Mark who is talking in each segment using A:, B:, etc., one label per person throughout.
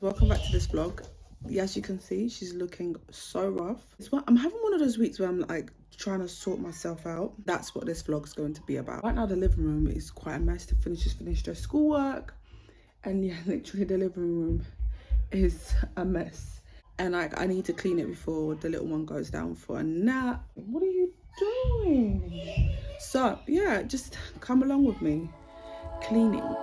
A: Welcome back to this vlog. As you can see, she's looking so rough. I'm having one of those weeks where I'm like trying to sort myself out. That's what this vlog's going to be about. Right now the living room is quite a mess. Just finished her schoolwork, and yeah, literally the living room is a mess. And I need to clean it before the little one goes down for a nap. What are you doing? So yeah, just come along with me. Cleaning.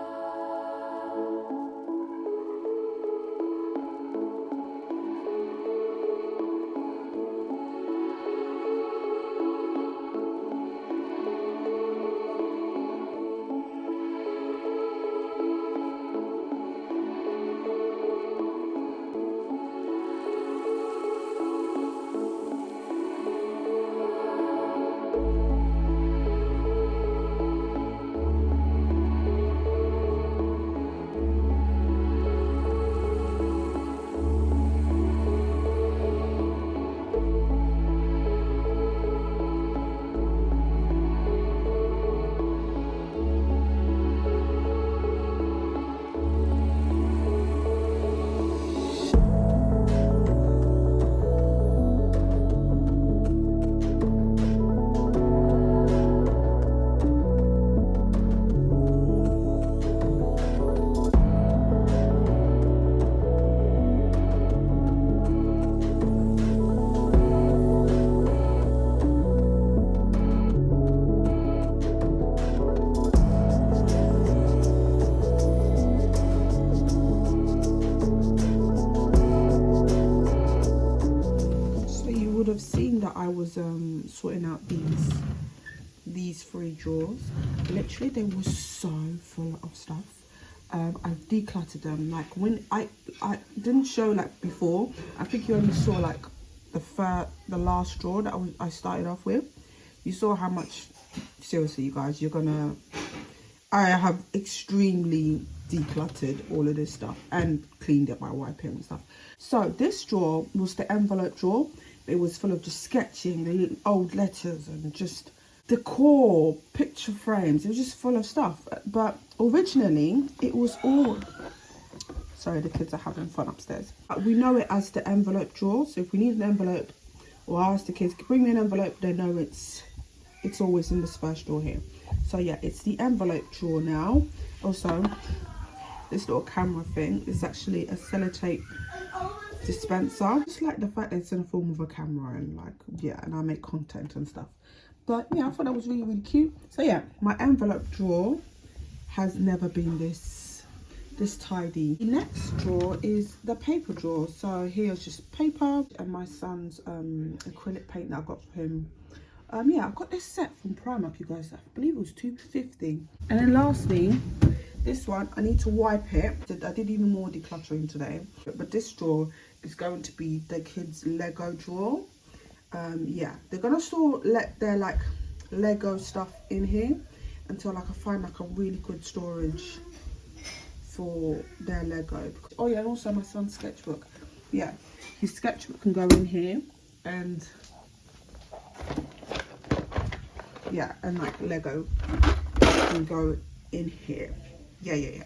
A: Have seen that I was sorting out these three drawers. Literally they were so full of stuff. I've decluttered them. Like when I didn't show like before, I think you only saw like the last drawer that I started off with. You saw how much, seriously you guys, I have extremely decluttered all of this stuff and cleaned it by wiping and stuff. So this drawer was the envelope drawer. It was full of just sketching, old letters and just decor, picture frames. It was just full of stuff. But originally it was all, sorry, the kids are having fun upstairs. We know it as the envelope drawer. So if we need an envelope, or I ask the kids, bring me an envelope, they know it's always in this first drawer here. So yeah, it's the envelope drawer now. Also, this little camera thing is actually a sellotape dispenser. Just like the fact that it's in the form of a camera, and like, yeah, and I make content and stuff. But yeah, I thought that was really, really cute. So yeah, my envelope drawer has never been this tidy. The next drawer is the paper drawer. So here's just paper and my son's acrylic paint that I got for him. Yeah, I got this set from Primark, you guys. I believe it was £2.50. And then lastly, this one, I need to wipe it. I did even more decluttering today. But this drawer is going to be the kids' Lego drawer. Yeah, they're gonna let their like Lego stuff in here until like I find like a really good storage for their Lego. Oh yeah, and also my son's sketchbook. Yeah, his sketchbook can go in here, and yeah, and like Lego can go in here. Yeah.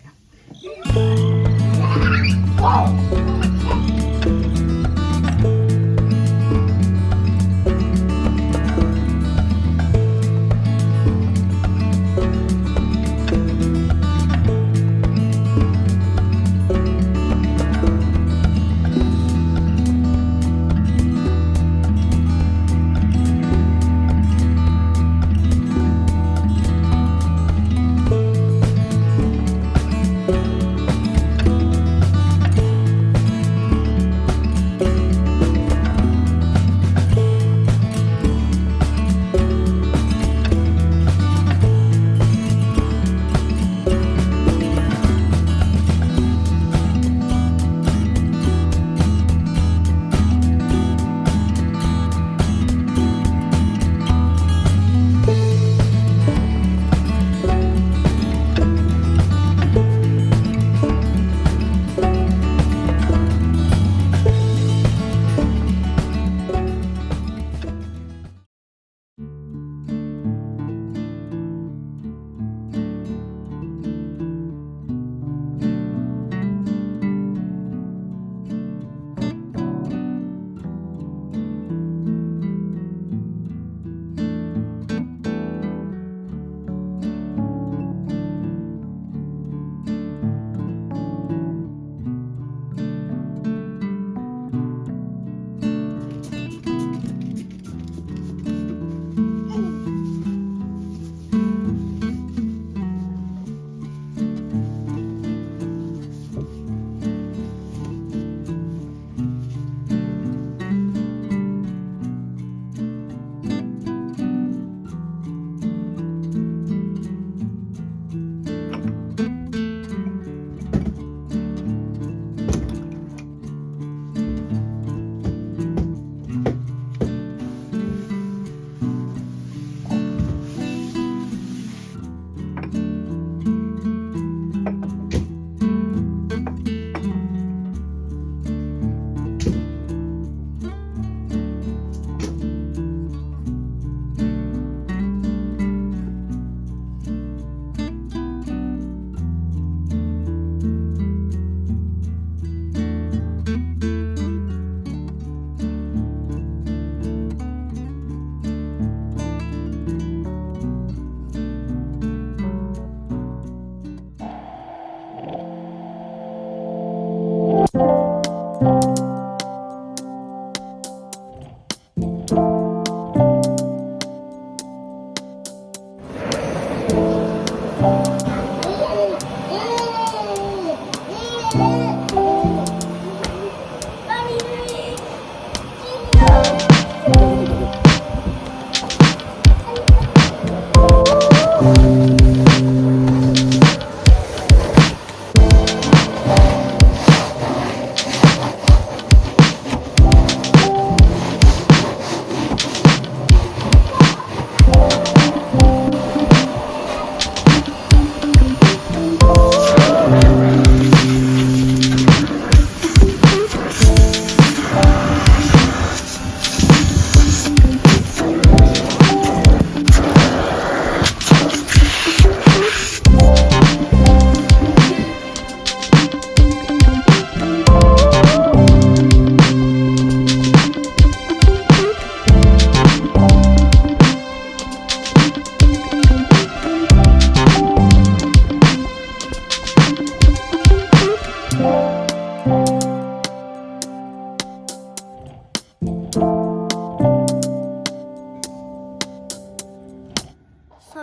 A: So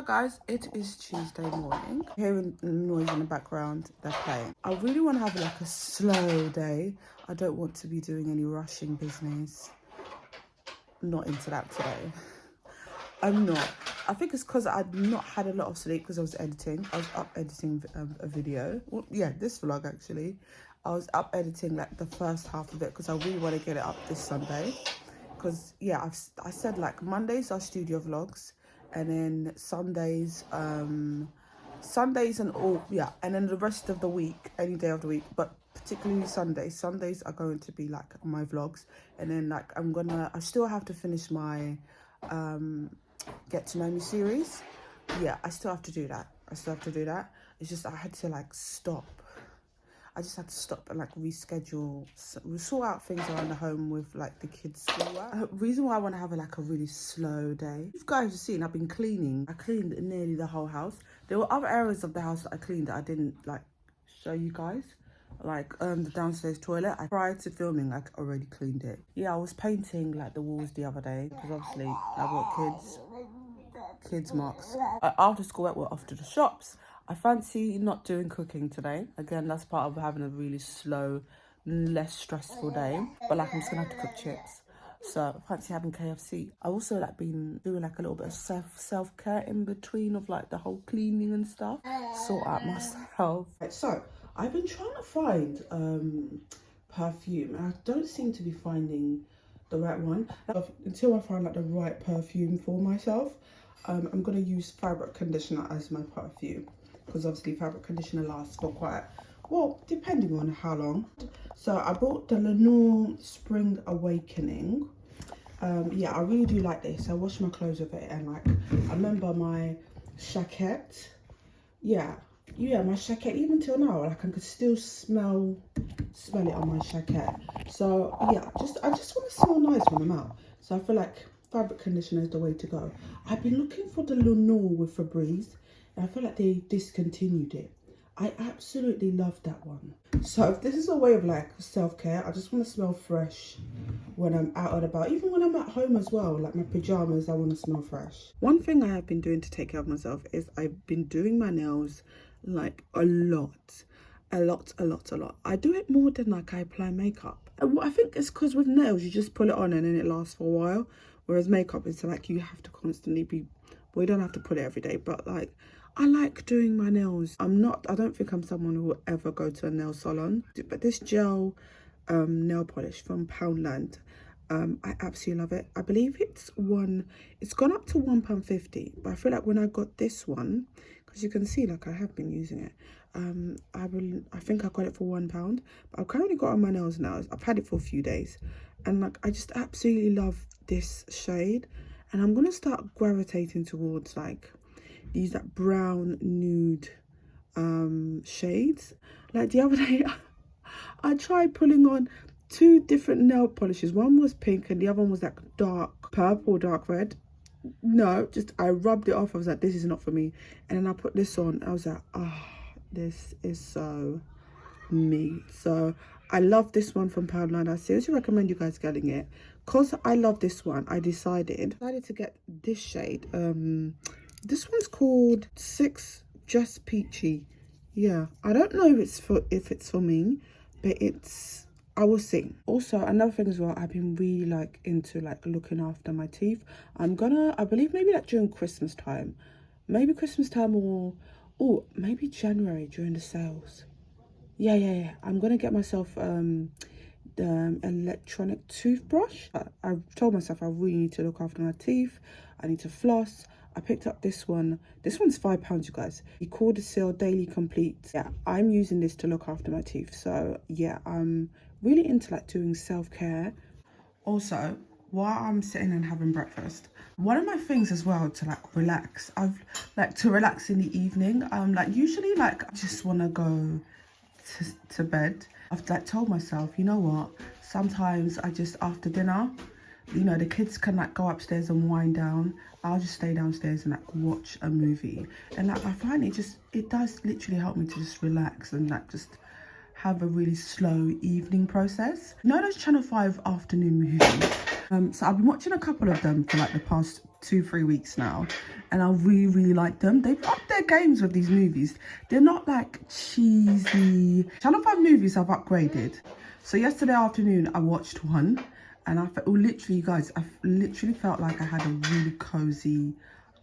A: guys, it is Tuesday morning. Hearing noise in the background, they're playing. I really want to have like a slow day. I don't want to be doing any rushing business. I'm not into that today. I'm not. I think it's because I'd not had a lot of sleep because I was editing. I was up editing a video. Well, yeah, this vlog actually. I was up editing like the first half of it because I really want to get it up this Sunday. Because yeah, I said like Mondays are studio vlogs, and then Sundays and all, yeah, and then the rest of the week, any day of the week, but particularly Sundays are going to be like my vlogs. And then like I still have to finish my get to know me series. Yeah, I still have to do that. It's just I had to like stop. I just had to stop and like reschedule, sort out things around the home with like the kids' schoolwork. Reason why I want to have a really slow day. You guys have seen I've been cleaning. I cleaned nearly the whole house. There were other areas of the house that I cleaned that I didn't like show you guys. Like the downstairs toilet. Prior to filming, I already cleaned it. Yeah, I was painting like the walls the other day because obviously I've got kids marks. After school, we're off to the shops. I fancy not doing cooking today. Again, that's part of having a really slow, less stressful day. But like I'm just gonna have to cook chips. So I fancy having KFC. I also like been doing like a little bit of self-care in between of like the whole cleaning and stuff. Sort out myself. So I've been trying to find perfume and I don't seem to be finding the right one. Until I find like the right perfume for myself, I'm gonna use fabric conditioner as my perfume. Because obviously fabric conditioner lasts for quite, well, depending on how long. So I bought the Lenore Spring Awakening. Yeah, I really do like this. I wash my clothes with it, and like I remember my jacket. Yeah, my jacket, even till now, like I could still smell it on my jacket. So yeah, I just want to smell nice when I'm out. So I feel like fabric conditioner is the way to go. I've been looking for the Lenore with Febreze. I feel like they discontinued it. I absolutely love that one. So if this is a way of like self-care, I just want to smell fresh when I'm out and about. Even when I'm at home as well, like my pajamas, I want to smell fresh. One thing I have been doing to take care of myself is I've been doing my nails like a lot. I do it more than like I apply makeup. I think it's because with nails, you just pull it on and then it lasts for a while. Whereas makeup is like you have to constantly be, well, you don't have to put it every day, but like I like doing my nails. I don't think I'm someone who will ever go to a nail salon. But this gel nail polish from Poundland, I absolutely love it. I believe it's gone up to £1.50. But I feel like when I got this one, because you can see like I have been using it. I think I got it for £1. But I've currently got on my nails now. I've had it for a few days. And like I just absolutely love this shade. And I'm gonna start gravitating towards like these like brown nude shades. Like the other day I tried pulling on 2 different nail polishes. One was pink and the other one was like dark purple, dark red. No, just I rubbed it off. I was like, this is not for me. And then I put this on. I was like, oh, this is so me. So I love this one from Poundland. I seriously recommend you guys getting it. Because I love this one, I decided to get this shade. This one's called 6 Just Peachy. Yeah, I don't know if it's for me, but I will see. Also, another thing as well, I've been really like into like looking after my teeth. I believe maybe like during Christmas time. Maybe Christmas time or maybe January during the sales. Yeah. I'm gonna get myself the electronic toothbrush. I've told myself I really need to look after my teeth. I need to floss. I picked up this one. This one's £5, you guys. The Cordyceil Daily Complete. Yeah, I'm using this to look after my teeth. So yeah, I'm really into like doing self-care. Also, while I'm sitting and having breakfast, one of my things as well to like relax, I've like to relax in the evening. Like usually like I just want to go to bed. I've like told myself, you know what, sometimes I just, after dinner, you know, the kids can like go upstairs and wind down. I'll just stay downstairs and like watch a movie. And like I find it does literally help me to just relax and like just have a really slow evening process. You know those Channel 5 afternoon movies? So I've been watching a couple of them for like the past 2-3 weeks now, and I really like them. They've upped their games with these movies. They're not like cheesy. Channel 5 movies have upgraded. So yesterday afternoon I watched one, and I felt, literally, you guys, I literally felt like I had a really cozy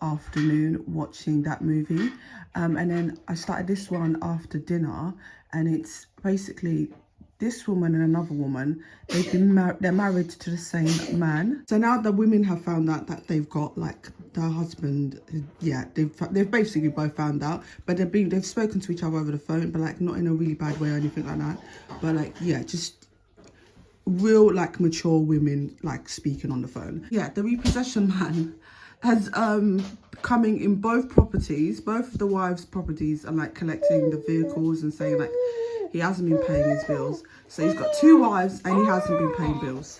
A: afternoon watching that movie. And then I started this one after dinner, and it's basically this woman and another woman. They're married to the same man. So now the women have found out that they've got like their husband. Yeah, they've basically both found out, but they've spoken to each other over the phone, but like not in a really bad way or anything like that. But like, yeah, just real like mature women like speaking on the phone. Yeah, the repossession man has coming in both properties. Both of the wives' properties are like collecting the vehicles and saying like he hasn't been paying his bills. So he's got 2 wives and he hasn't been paying bills.